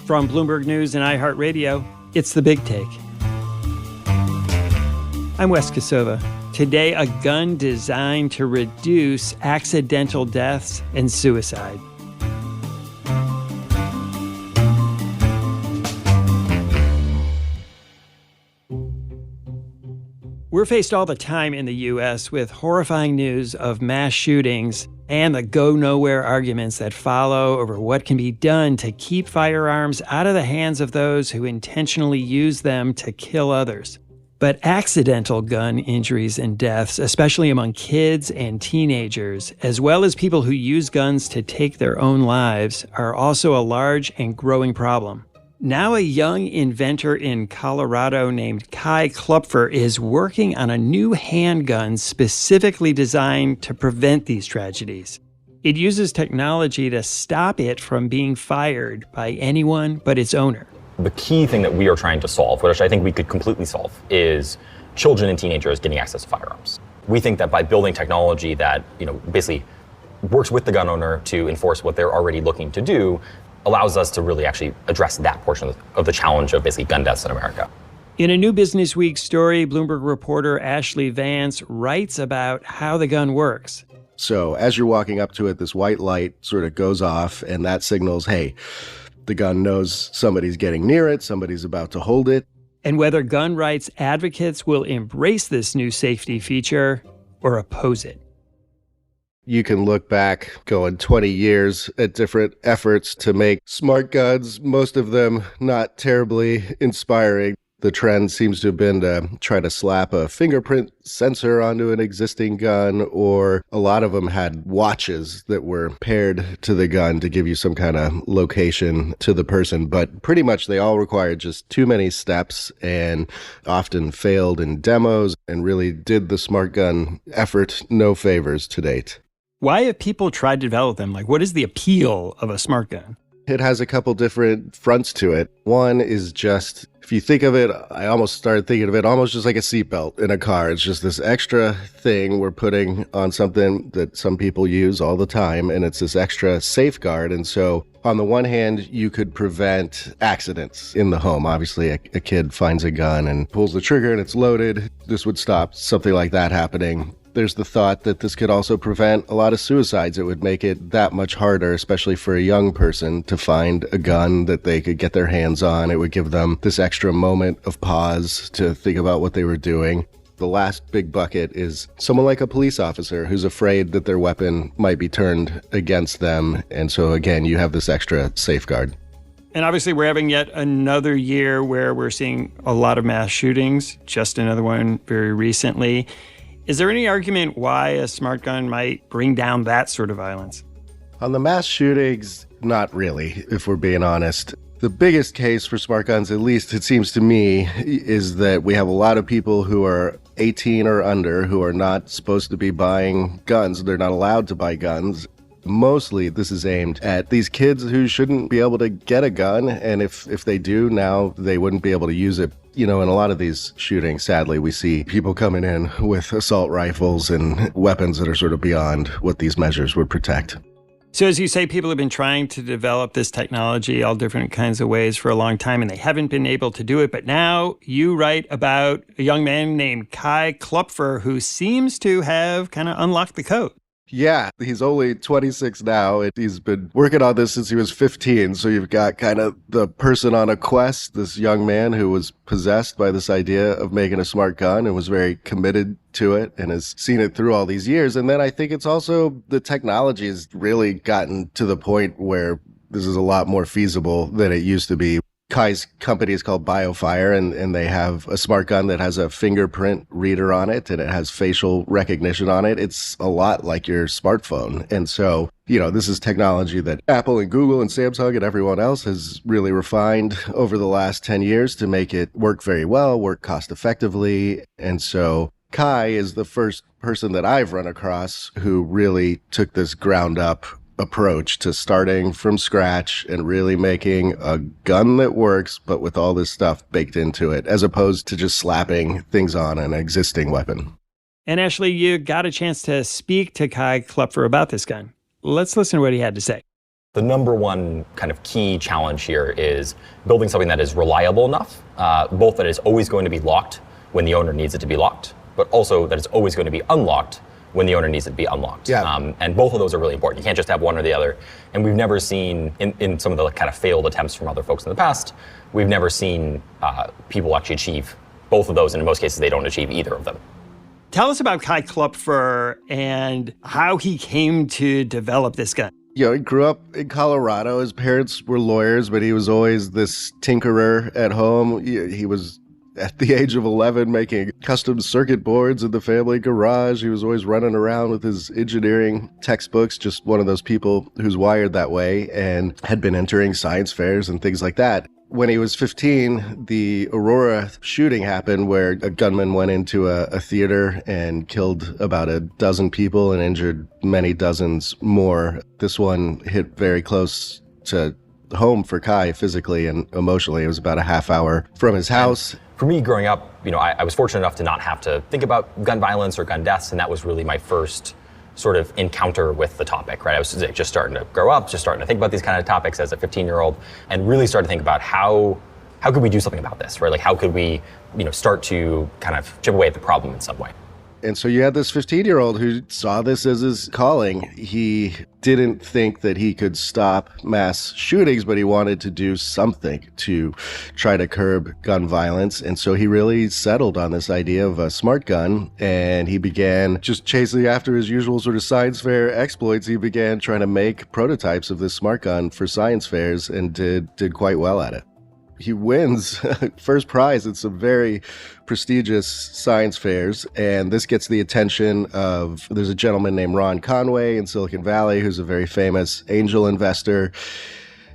From Bloomberg News and iHeartRadio, it's The Big Take. I'm Wes Kosova. Today, a gun designed to reduce accidental deaths and suicide. We're faced all the time in the U.S. with horrifying news of mass shootings and the go-nowhere arguments that follow over what can be done to keep firearms out of the hands of those who intentionally use them to kill others. But accidental gun injuries and deaths, especially among kids and teenagers, as well as people who use guns to take their own lives, are also a large and growing problem. Now a young inventor in Colorado named Klepper is working on a new handgun specifically designed to prevent these tragedies. It uses technology to stop it from being fired by anyone but its owner. The key thing that we are trying to solve, which I think we could completely solve, is children and teenagers getting access to firearms. We think that by building technology that, basically works with the gun owner to enforce what they're already looking to do, allows us to really actually address that portion of the challenge of basically gun deaths in America. In a new Business Week story, Bloomberg reporter Ashley Vance writes about how the gun works. So as you're walking up to it, this white light sort of goes off, and that signals, hey, the gun knows somebody's getting near it, somebody's about to hold it. And whether gun rights advocates will embrace this new safety feature or oppose it. You can look back, going 20 years at different efforts to make smart guns, most of them not terribly inspiring. The trend seems to have been to try to slap a fingerprint sensor onto an existing gun, or a lot of them had watches that were paired to the gun to give you some kind of location to the person. But pretty much they all required just too many steps and often failed in demos and really did the smart gun effort no favors to date. Why have people tried to develop them? What is the appeal of a smart gun? It has a couple different fronts to it. One is just, if you think of it, I almost started thinking of it almost just like a seatbelt in a car. It's just this extra thing we're putting on something that some people use all the time, and it's this extra safeguard. And so on the one hand, you could prevent accidents in the home. Obviously, a kid finds a gun and pulls the trigger and it's loaded. This would stop something like that happening. There's the thought that this could also prevent a lot of suicides. It would make it that much harder, especially for a young person, to find a gun that they could get their hands on. It would give them this extra moment of pause to think about what they were doing. The last big bucket is someone like a police officer who's afraid that their weapon might be turned against them. And so, again, you have this extra safeguard. And obviously, we're having yet another year where we're seeing a lot of mass shootings, just another one very recently. Is there any argument why a smart gun might bring down that sort of violence? On the mass shootings, not really, if we're being honest. The biggest case for smart guns, at least it seems to me, is that we have a lot of people who are 18 or under who are not supposed to be buying guns. They're not allowed to buy guns. Mostly this is aimed at these kids who shouldn't be able to get a gun, and if they do now, they wouldn't be able to use it. In a lot of these shootings, sadly, we see people coming in with assault rifles and weapons that are sort of beyond what these measures would protect. So as you say, people have been trying to develop this technology all different kinds of ways for a long time, and they haven't been able to do it. But now you write about a young man named Klepper who seems to have kind of unlocked the code. Yeah, he's only 26 now, and he's been working on this since he was 15. So you've got kind of the person on a quest, this young man who was possessed by this idea of making a smart gun and was very committed to it and has seen it through all these years. And then I think it's also the technology has really gotten to the point where this is a lot more feasible than it used to be. Kai's company is called Biofire, and they have a smart gun that has a fingerprint reader on it, and it has facial recognition on it. It's a lot like your smartphone. And so, this is technology that Apple and Google and Samsung and everyone else has really refined over the last 10 years to make it work very well, work cost effectively. And so Kai is the first person that I've run across who really took this ground up approach to starting from scratch and really making a gun that works, but with all this stuff baked into it, as opposed to just slapping things on an existing weapon. And Ashley, you got a chance to speak to Klepper about this gun. Let's listen to what he had to say. The number one kind of key challenge here is building something that is reliable enough, both that is always going to be locked when the owner needs it to be locked, but also that it's always going to be unlocked when the owner needs it to be unlocked. Yeah. And both of those are really important. You can't just have one or the other. And we've never seen, in some of the kind of failed attempts from other folks in the past, we've never seen people actually achieve both of those. And in most cases, they don't achieve either of them. Tell us about Kai Klepper and how he came to develop this gun. He grew up in Colorado. His parents were lawyers, but he was always this tinkerer at home. He was, at the age of 11, making custom circuit boards in the family garage. He was always running around with his engineering textbooks, just one of those people who's wired that way, and had been entering science fairs and things like that. When he was 15, the Aurora shooting happened where a gunman went into a theater and killed about a dozen people and injured many dozens more. This one hit very close to home for Kai physically and emotionally. It was about a half hour from his house. For me, growing up, I was fortunate enough to not have to think about gun violence or gun deaths, and that was really my first sort of encounter with the topic, right? I was just starting to grow up, just starting to think about these kind of topics as a 15-year-old, and really started to think about how could we do something about this, right? Like how could we, start to kind of chip away at the problem in some way. And so you had this 15-year-old who saw this as his calling. He didn't think that he could stop mass shootings, but he wanted to do something to try to curb gun violence. And so he really settled on this idea of a smart gun, and he began just chasing after his usual sort of science fair exploits. He began trying to make prototypes of this smart gun for science fairs and did quite well at it. He wins first prize at some very prestigious science fairs, and this gets the attention of, there's a gentleman named Ron Conway in Silicon Valley who's a very famous angel investor.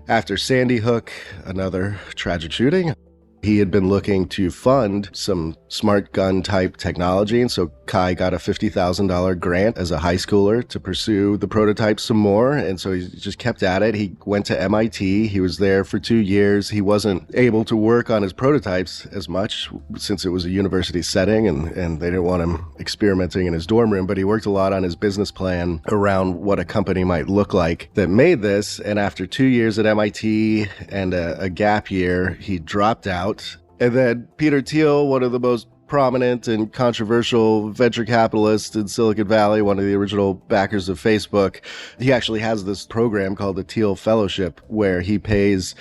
After Sandy Hook, another tragic shooting, he had been looking to fund some smart gun type technology, and so Kai got a $50,000 grant as a high schooler to pursue the prototype some more, and so he just kept at it. He went to MIT. He was there for 2 years. He wasn't able to work on his prototypes as much since it was a university setting, and they didn't want him experimenting in his dorm room, but he worked a lot on his business plan around what a company might look like that made this, and after 2 years at MIT and a gap year, he dropped out. And then Peter Thiel, one of the most prominent and controversial venture capitalists in Silicon Valley, one of the original backers of Facebook, he actually has this program called the Thiel Fellowship, where he pays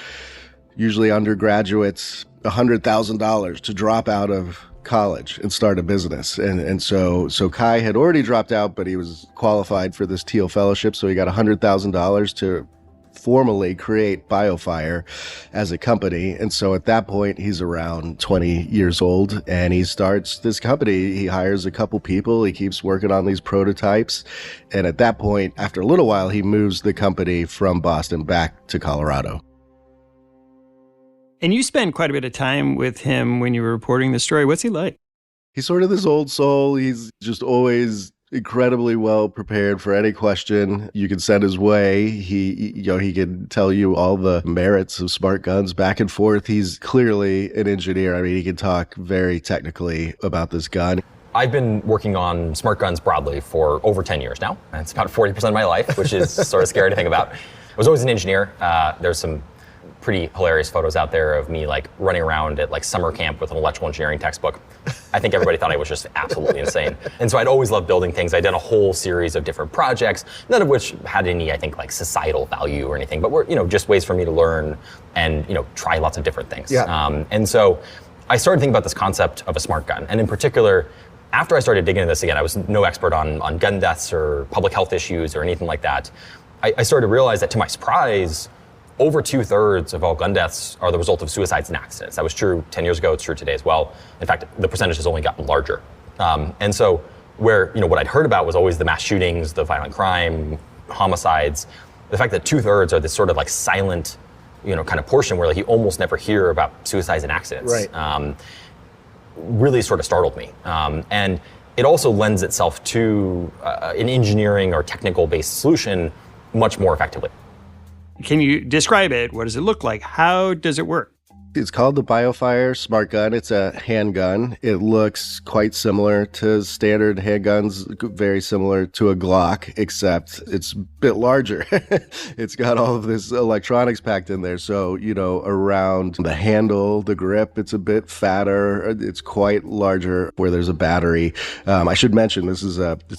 usually undergraduates $100,000 to drop out of college and start a business. And so Kai had already dropped out, but he was qualified for this Thiel Fellowship, so he got $100,000 to formally create Biofire as a company. And so at that point, he's around 20 years old, and he starts this company. He hires a couple people. He keeps working on these prototypes. And at that point, after a little while, he moves the company from Boston back to Colorado. And you spent quite a bit of time with him when you were reporting the story. What's he like? He's sort of this old soul. He's just always incredibly well prepared for any question you can send his way. He can tell you all the merits of smart guns back and forth. He's clearly an engineer. I mean, he can talk very technically about this gun. I've been working on smart guns broadly for over 10 years now. It's about 40% of my life, which is sort of scary to think about. I was always an engineer. There's some pretty hilarious photos out there of me like running around at like summer camp with an electrical engineering textbook. I think everybody thought I was just absolutely insane. And so I'd always loved building things. I'd done a whole series of different projects, none of which had any, I think, like societal value or anything, but were, just ways for me to learn and, try lots of different things. Yeah. And so I started thinking about this concept of a smart gun. And in particular, after I started digging into this again, I was no expert on gun deaths or public health issues or anything like that. I started to realize that, to my surprise, over 2/3 of all gun deaths are the result of suicides and accidents. That was true 10 years ago. It's true today as well. In fact, the percentage has only gotten larger. And so where, what I'd heard about was always the mass shootings, the violent crime, homicides. The fact that 2/3 are this sort of like silent, kind of portion where like you almost never hear about suicides and accidents. Right. Really sort of startled me. And it also lends itself to an engineering or technical based solution much more effectively. Can you describe it? What does it look like? How does it work? It's called the Biofire Smart Gun. It's a handgun. It looks quite similar to standard handguns, very similar to a Glock, except it's a bit larger. It's got all of this electronics packed in there. So, around the handle, the grip, it's a bit fatter. It's quite larger where there's a battery. I should mention it's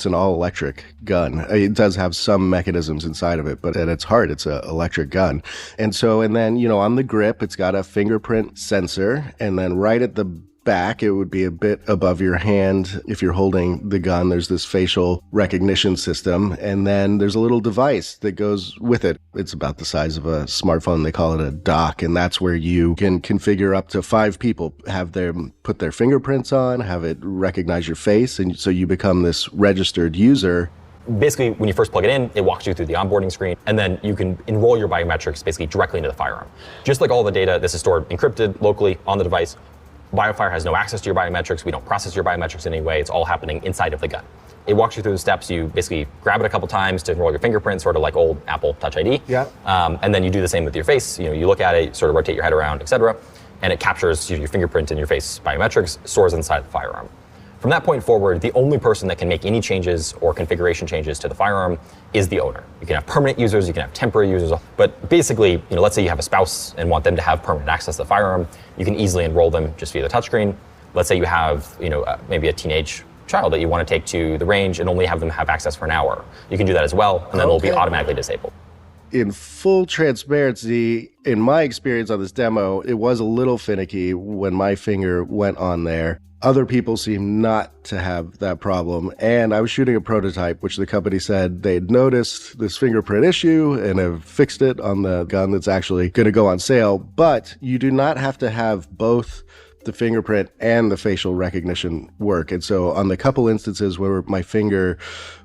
an all-electric gun. It does have some mechanisms inside of it, but at its heart, it's an electric gun. And then, on the grip, it's got a fingerprint sensor, and then right at the back, it would be a bit above your hand. If you're holding the gun, there's this facial recognition system, and then there's a little device that goes with it. It's about the size of a smartphone. They call it a dock, and that's where you can configure up to 5 people, have them put their fingerprints on, have it recognize your face, and so you become this registered user. Basically, when you first plug it in, it walks you through the onboarding screen, and then you can enroll your biometrics basically directly into the firearm. Just like all the data, this is stored encrypted locally on the device. Biofire has no access to your biometrics. We don't process your biometrics in any way. It's all happening inside of the gun. It walks you through the steps. You basically grab it a couple times to enroll your fingerprint, sort of like old Apple Touch ID. Yeah. And then you do the same with your face. You look at it, sort of rotate your head around, etc., and it captures your fingerprint and your face biometrics, stores inside the firearm. From that point forward, the only person that can make any changes or configuration changes to the firearm is the owner. You can have permanent users, you can have temporary users, but basically, let's say you have a spouse and want them to have permanent access to the firearm, you can easily enroll them just via the touchscreen. Let's say you have, maybe a teenage child that you want to take to the range and only have them have access for an hour. You can do that as well, and then it'll be automatically disabled. In full transparency, in my experience on this demo, it was a little finicky when my finger went on there. Other people seem not to have that problem. And I was shooting a prototype, which the company said they'd noticed this fingerprint issue and have fixed it on the gun that's actually going to go on sale. But you do not have to have both the fingerprint and the facial recognition work. And so on the couple instances where my finger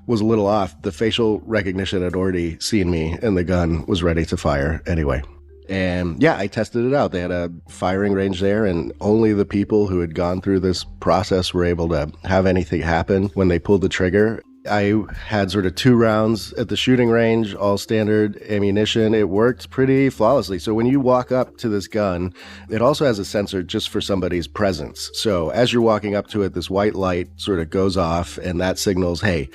was a little off, the facial recognition had already seen me and the gun was ready to fire anyway. And yeah, I tested it out. They had a firing range there, and only the people who had gone through this process were able to have anything happen when they pulled the trigger. I had sort of 2 rounds at the shooting range, all standard ammunition. It worked pretty flawlessly. So when you walk up to this gun, it also has a sensor just for somebody's presence. So as you're walking up to it, this white light sort of goes off, and that signals, hey,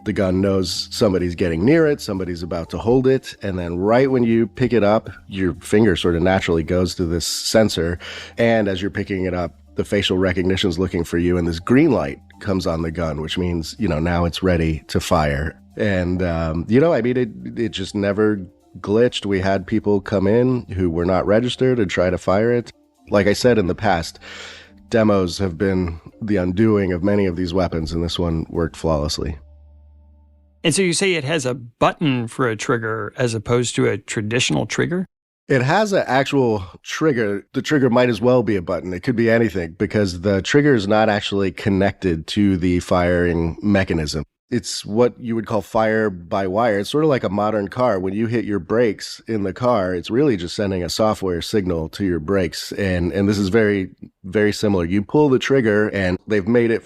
the gun knows somebody's getting near it, somebody's about to hold it, and then right when you pick it up, your finger sort of naturally goes to this sensor, and as you're picking it up, the facial recognition's looking for you, and this green light comes on the gun, which means, now it's ready to fire. And, it just never glitched. We had people come in who were not registered and try to fire it. Like I said in the past, demos have been the undoing of many of these weapons, and this one worked flawlessly. And so you say it has a button for a trigger as opposed to a traditional trigger? It has an actual trigger. The trigger might as well be a button. It could be anything because the trigger is not actually connected to the firing mechanism. It's what you would call fire by wire. It's sort of like a modern car. When you hit your brakes in the car, it's really just sending a software signal to your brakes. And this is very, very similar. You pull the trigger and they've made it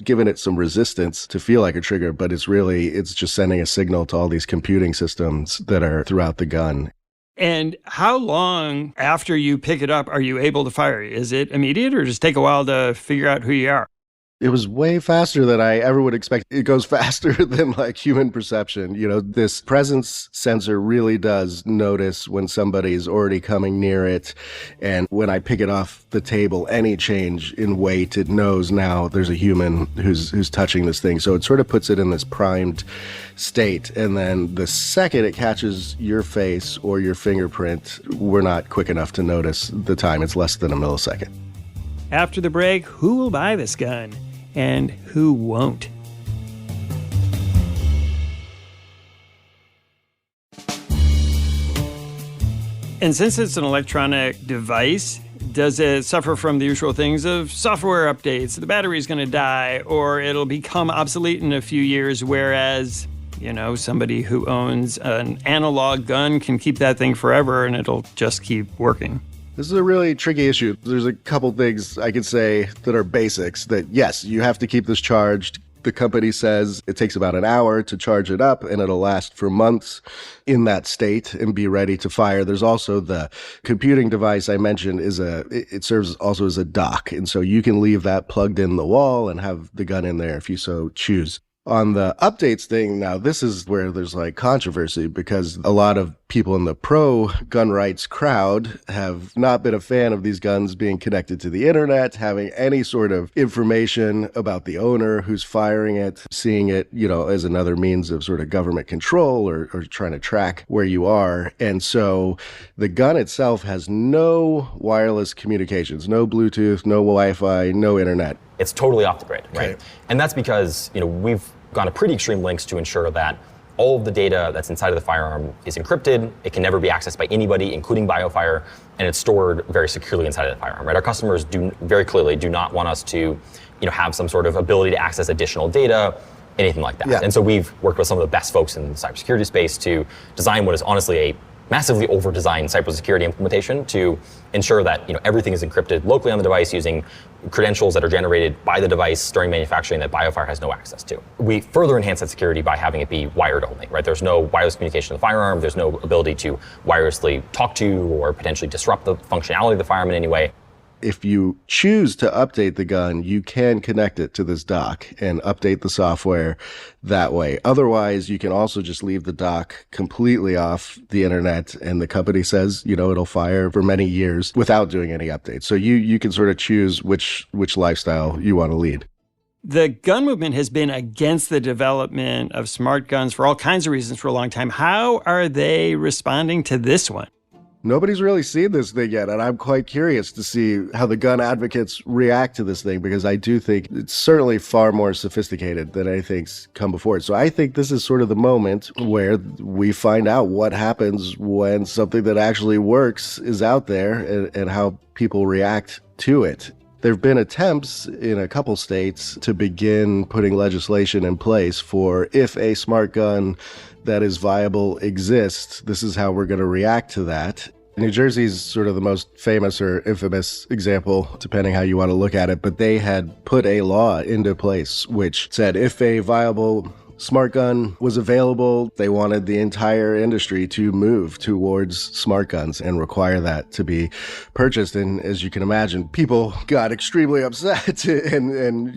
given it some resistance to feel like a trigger, but it's just sending a signal to all these computing systems that are throughout the gun. And how long after you pick it up are you able to fire? Is it immediate or does it take a while to figure out who you are? It was way faster than I ever would expect. It goes faster than like human perception. This presence sensor really does notice when somebody's already coming near it. And when I pick it off the table, any change in weight, it knows now there's a human who's touching this thing. So it sort of puts it in this primed state. And then the second it catches your face or your fingerprint, we're not quick enough to notice the time. It's less than a millisecond. After the break, who will buy this gun and who won't? And since it's an electronic device, does it suffer from the usual things of software updates? The battery's going to die, or it'll become obsolete in a few years, whereas, somebody who owns an analog gun can keep that thing forever and it'll just keep working. This is a really tricky issue. There's a couple things I could say that are basics that, yes, you have to keep this charged. The company says it takes about an hour to charge it up and it'll last for months in that state and be ready to fire. There's also the computing device I mentioned it serves also as a dock. And so you can leave that plugged in the wall and have the gun in there if you so choose. On the updates thing, now this is where there's like controversy because a lot of people in the pro gun rights crowd have not been a fan of these guns being connected to the internet, having any sort of information about the owner who's firing it, seeing it, as another means of sort of government control or trying to track where you are. And so the gun itself has no wireless communications, no Bluetooth, no Wi-Fi, no internet. It's totally off the grid, right? Okay. And that's because, we've gone to pretty extreme lengths to ensure that all of the data that's inside of the firearm is encrypted. It can never be accessed by anybody, including Biofire, and it's stored very securely inside of the firearm, right? Our customers do not want us to, have some sort of ability to access additional data, anything like that. Yeah. And so we've worked with some of the best folks in the cybersecurity space to design what is honestly a massively over-designed cybersecurity implementation to ensure that everything is encrypted locally on the device using credentials that are generated by the device during manufacturing that Biofire has no access to. We further enhance that security by having it be wired only, right? There's no wireless communication of the firearm. There's no ability to wirelessly talk to or potentially disrupt the functionality of the firearm in any way. If you choose to update the gun, you can connect it to this dock and update the software that way. Otherwise, you can also just leave the dock completely off the internet, and the company says, it'll fire for many years without doing any updates. So you can sort of choose which lifestyle you want to lead. The gun movement has been against the development of smart guns for all kinds of reasons for a long time. How are they responding to this one? Nobody's really seen this thing yet, and I'm quite curious to see how the gun advocates react to this thing, because I do think it's certainly far more sophisticated than anything's come before it. So I think this is sort of the moment where we find out what happens when something that actually works is out there and how people react to it. There have been attempts in a couple states to begin putting legislation in place for if a smart gun that is viable exists, this is how we're going to react to that. New Jersey's sort of the most famous or infamous example, depending how you want to look at it, but they had put a law into place which said if a viable smart gun was available, they wanted the entire industry to move towards smart guns and require that to be purchased. And as you can imagine, people got extremely upset and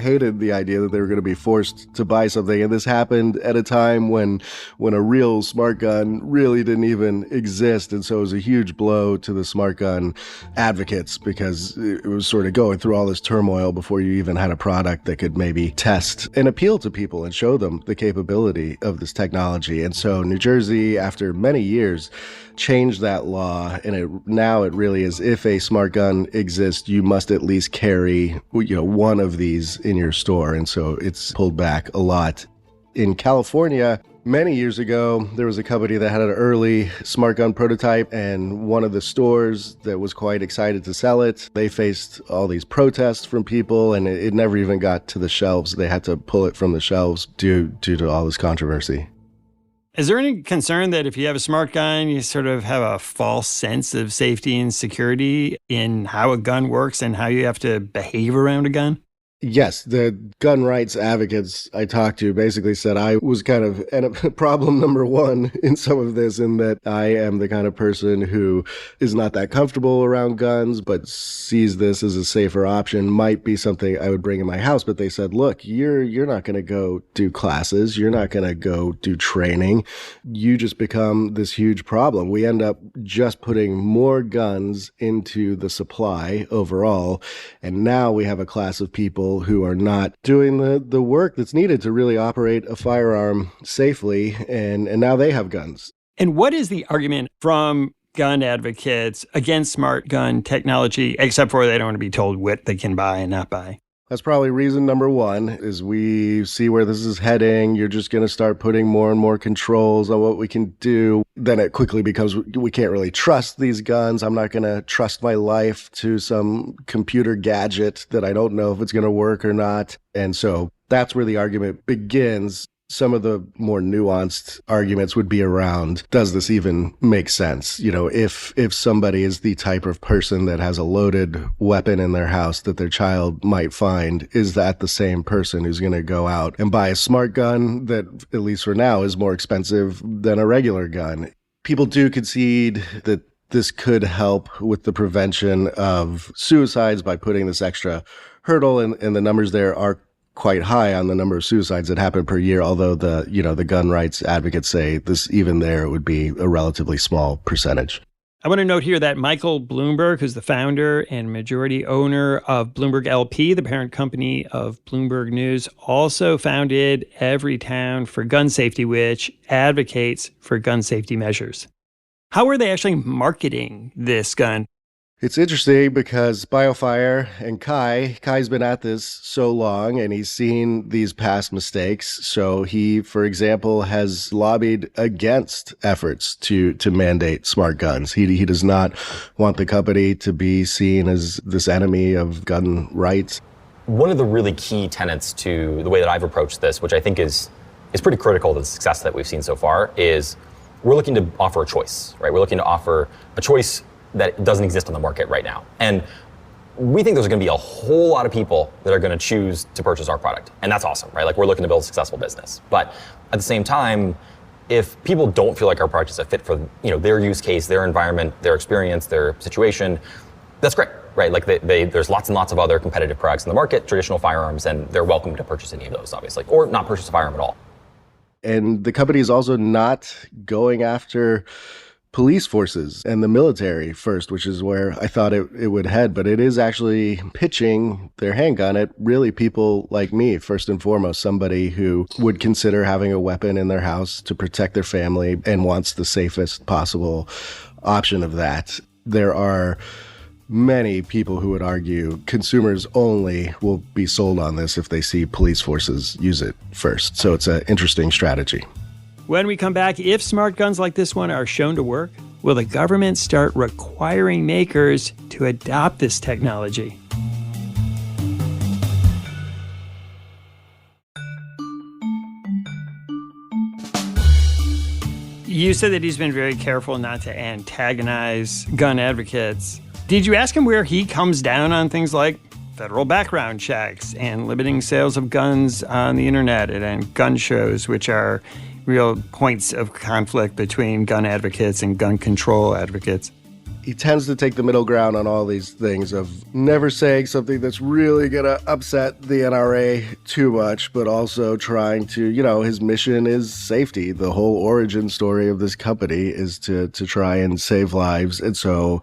hated the idea that they were going to be forced to buy something. And this happened at a time when a real smart gun really didn't even exist. And so it was a huge blow to the smart gun advocates, because it was sort of going through all this turmoil before you even had a product that could maybe test and appeal to people and show them the capability of this technology. And so New Jersey, after many years, changed that law, and now it really is, if a smart gun exists, you must at least carry one of these in your store. And so it's pulled back a lot. In California, many years ago, there was a company that had an early smart gun prototype, and one of the stores that was quite excited to sell it, they faced all these protests from people, and it never even got to the shelves. They had to pull it from the shelves due to all this controversy. Is there any concern that if you have a smart gun, you sort of have a false sense of safety and security in how a gun works and how you have to behave around a gun? Yes, the gun rights advocates I talked to basically said I was kind of problem number one in some of this, in that I am the kind of person who is not that comfortable around guns, but sees this as a safer option, might be something I would bring in my house. But they said, look, you're not going to go do classes. You're not going to go do training. You just become this huge problem. We end up just putting more guns into the supply overall. And now we have a class of people who are not doing the work that's needed to really operate a firearm safely, and now they have guns. And what is the argument from gun advocates against smart gun technology, except for they don't want to be told what they can buy and not buy? That's probably reason number one, is we see where this is heading. You're just going to start putting more and more controls on what we can do. Then it quickly becomes, we can't really trust these guns. I'm not going to trust my life to some computer gadget that I don't know if it's going to work or not. And so that's where the argument begins. Some of the more nuanced arguments would be around, does this even make sense? If somebody is the type of person that has a loaded weapon in their house that their child might find, is that the same person who's going to go out and buy a smart gun that, at least for now, is more expensive than a regular gun? People do concede that this could help with the prevention of suicides by putting this extra hurdle, and the numbers there are quite high on the number of suicides that happen per year, although the gun rights advocates say this, even there, it would be a relatively small percentage. I want to note here that Michael Bloomberg, who's the founder and majority owner of Bloomberg LP, the parent company of Bloomberg News, also founded Everytown for Gun Safety, which advocates for gun safety measures. How are they actually marketing this gun? It's interesting because Biofire and Kai's been at this so long and he's seen these past mistakes. So he, for example, has lobbied against efforts to mandate smart guns. He does not want the company to be seen as this enemy of gun rights. One of the really key tenets to the way that I've approached this, which I think is pretty critical to the success that we've seen so far, is we're looking to offer a choice, right? We're looking to offer a choice that doesn't exist on the market right now. And we think there's going to be a whole lot of people that are going to choose to purchase our product. And that's awesome, right? Like, we're looking to build a successful business. But at the same time, if people don't feel like our product is a fit for, their use case, their environment, their experience, their situation, that's great, right? Like, there's lots and lots of other competitive products in the market, traditional firearms, and they're welcome to purchase any of those, obviously, or not purchase a firearm at all. And the company is also not going after police forces and the military first, which is where I thought it would head. But it is actually pitching their handgun at really people like me, first and foremost, somebody who would consider having a weapon in their house to protect their family and wants the safest possible option of that. There are many people who would argue consumers only will be sold on this if they see police forces use it first. So it's an interesting strategy. When we come back, if smart guns like this one are shown to work, will the government start requiring makers to adopt this technology? You said that he's been very careful not to antagonize gun advocates. Did you ask him where he comes down on things like federal background checks and limiting sales of guns on the internet and gun shows, which are real points of conflict between gun advocates and gun control advocates? He tends to take the middle ground on all these things of never saying something that's really going to upset the NRA too much, but also trying to, his mission is safety. The whole origin story of this company is to try and save lives. And so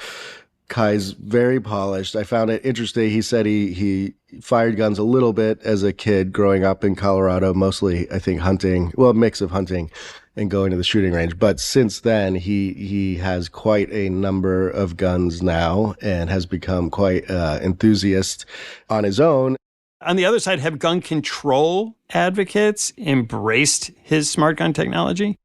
Kai's very polished. I found it interesting. He said he fired guns a little bit as a kid growing up in Colorado, mostly, I think, hunting, well, a mix of hunting and going to the shooting range. But since then, he has quite a number of guns now and has become quite enthusiast on his own. On the other side, have gun control advocates embraced his smart gun technology?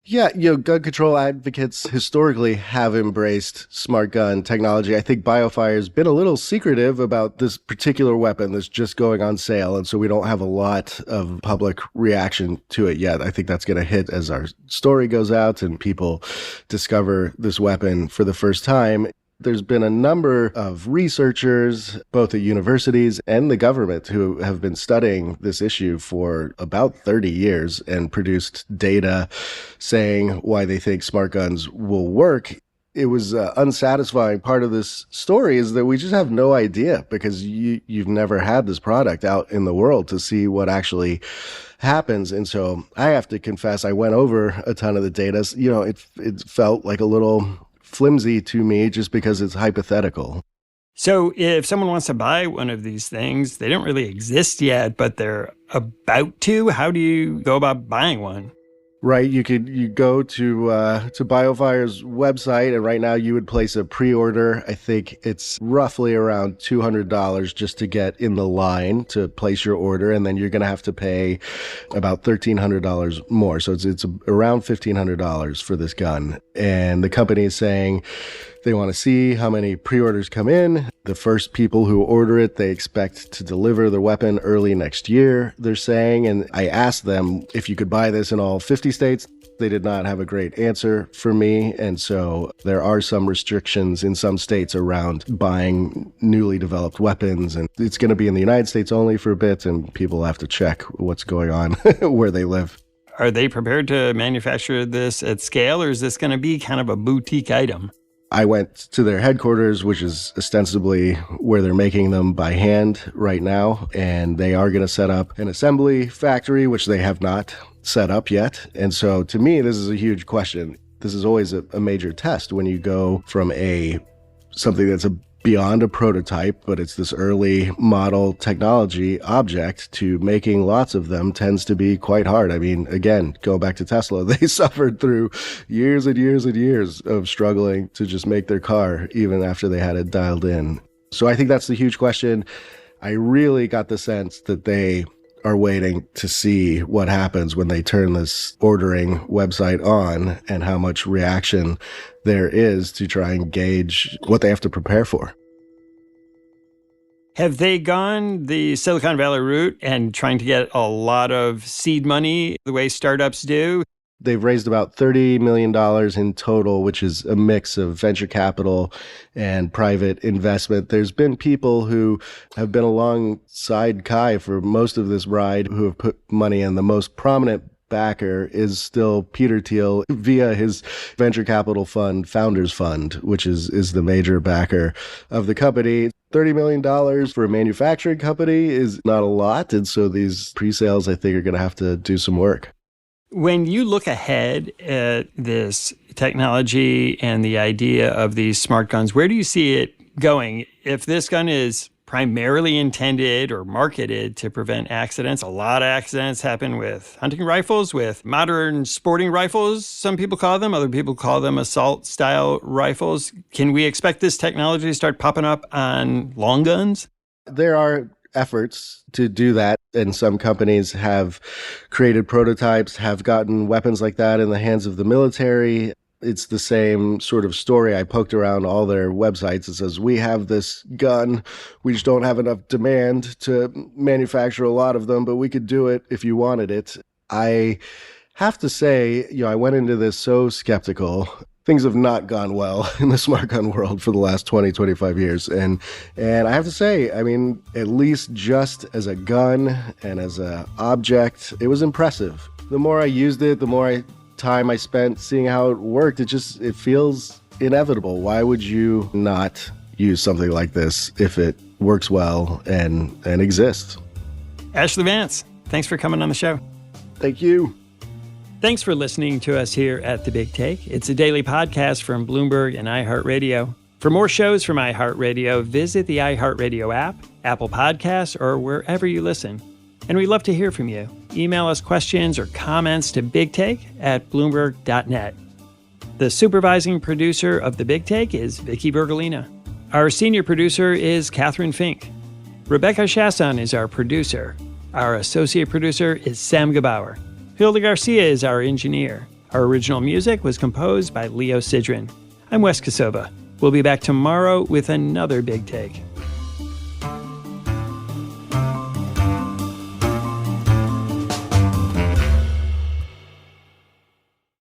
Yeah, gun control advocates historically have embraced smart gun technology. I think Biofire has been a little secretive about this particular weapon that's just going on sale, and so we don't have a lot of public reaction to it yet. I think that's going to hit as our story goes out and people discover this weapon for the first time. There's been a number of researchers, both at universities and the government, who have been studying this issue for about 30 years and produced data saying why they think smart guns will work. It was unsatisfying part of this story is that we just have no idea because you've never had this product out in the world to see what actually happens. And so I have to confess, I went over a ton of the data. It felt like a little flimsy to me just because it's hypothetical. So if someone wants to buy one of these things, they don't really exist yet, but they're about to, how do you go about buying one? Right. You go to Biofire's website, and right now you would place a pre-order. I think it's roughly around $200 just to get in the line to place your order, and then you're going to have to pay about $1,300 more. So it's around $1,500 for this gun. And the company is saying They want to see how many pre-orders come in. The first people who order it, they expect to deliver the weapon early next year, they're saying. And I asked them if you could buy this in all 50 states. They did not have a great answer for me. And so there are some restrictions in some states around buying newly developed weapons. And it's going to be in the United States only for a bit, and people have to check what's going on where they live. Are they prepared to manufacture this at scale, or is this going to be kind of a boutique item? I went to their headquarters, which is ostensibly where they're making them by hand right now, and they are going to set up an assembly factory, which they have not set up yet. And so to me, this is a huge question. This is always a major test when you go from something that's beyond a prototype, but it's this early model technology object, to making lots of them tends to be quite hard. I mean, again, going back to Tesla, they suffered through years and years and years of struggling to just make their car, even after they had it dialed in. So I think that's the huge question. I really got the sense that they are waiting to see what happens when they turn this ordering website on and how much reaction there is to try and gauge what they have to prepare for. Have they gone the Silicon Valley route and trying to get a lot of seed money the way startups do? They've raised about $30 million in total, which is a mix of venture capital and private investment. There's been people who have been alongside Kai for most of this ride who have put money in. The most prominent backer is still Peter Thiel via his venture capital fund, Founders Fund, which is the major backer of the company. $30 million for a manufacturing company is not a lot. And so these pre-sales, I think, are going to have to do some work. When you look ahead at this technology and the idea of these smart guns, where do you see it going? If this gun is primarily intended or marketed to prevent accidents, a lot of accidents happen with hunting rifles, with modern sporting rifles, some people call them. Other people call them assault-style rifles. Can we expect this technology to start popping up on long guns? There are efforts to do that, and some companies have created prototypes, have gotten weapons like that in the hands of the military. It's the same sort of story. I poked around all their websites. It says, we have this gun. We just don't have enough demand to manufacture a lot of them, but we could do it if you wanted it. I have to say, I went into this so skeptical. Things have not gone well in the smart gun world for the last 20, 25 years. And I have to say, I mean, at least just as a gun and as an object, it was impressive. The more I used it, the more time I spent seeing how it worked, it feels inevitable. Why would you not use something like this if it works well and exists? Ashley Vance, thanks for coming on the show. Thank you. Thanks for listening to us here at The Big Take. It's a daily podcast from Bloomberg and iHeartRadio. For more shows from iHeartRadio, visit the iHeartRadio app, Apple Podcasts, or wherever you listen. And we'd love to hear from you. Email us questions or comments to bigtake@bloomberg.net. The supervising producer of The Big Take is Vicky Bergolina. Our senior producer is Catherine Fink. Rebecca Chasson is our producer. Our associate producer is Sam Gebauer. Hilda Garcia is our engineer. Our original music was composed by Leo Sidran. I'm Wes Kosova. We'll be back tomorrow with another Big Take.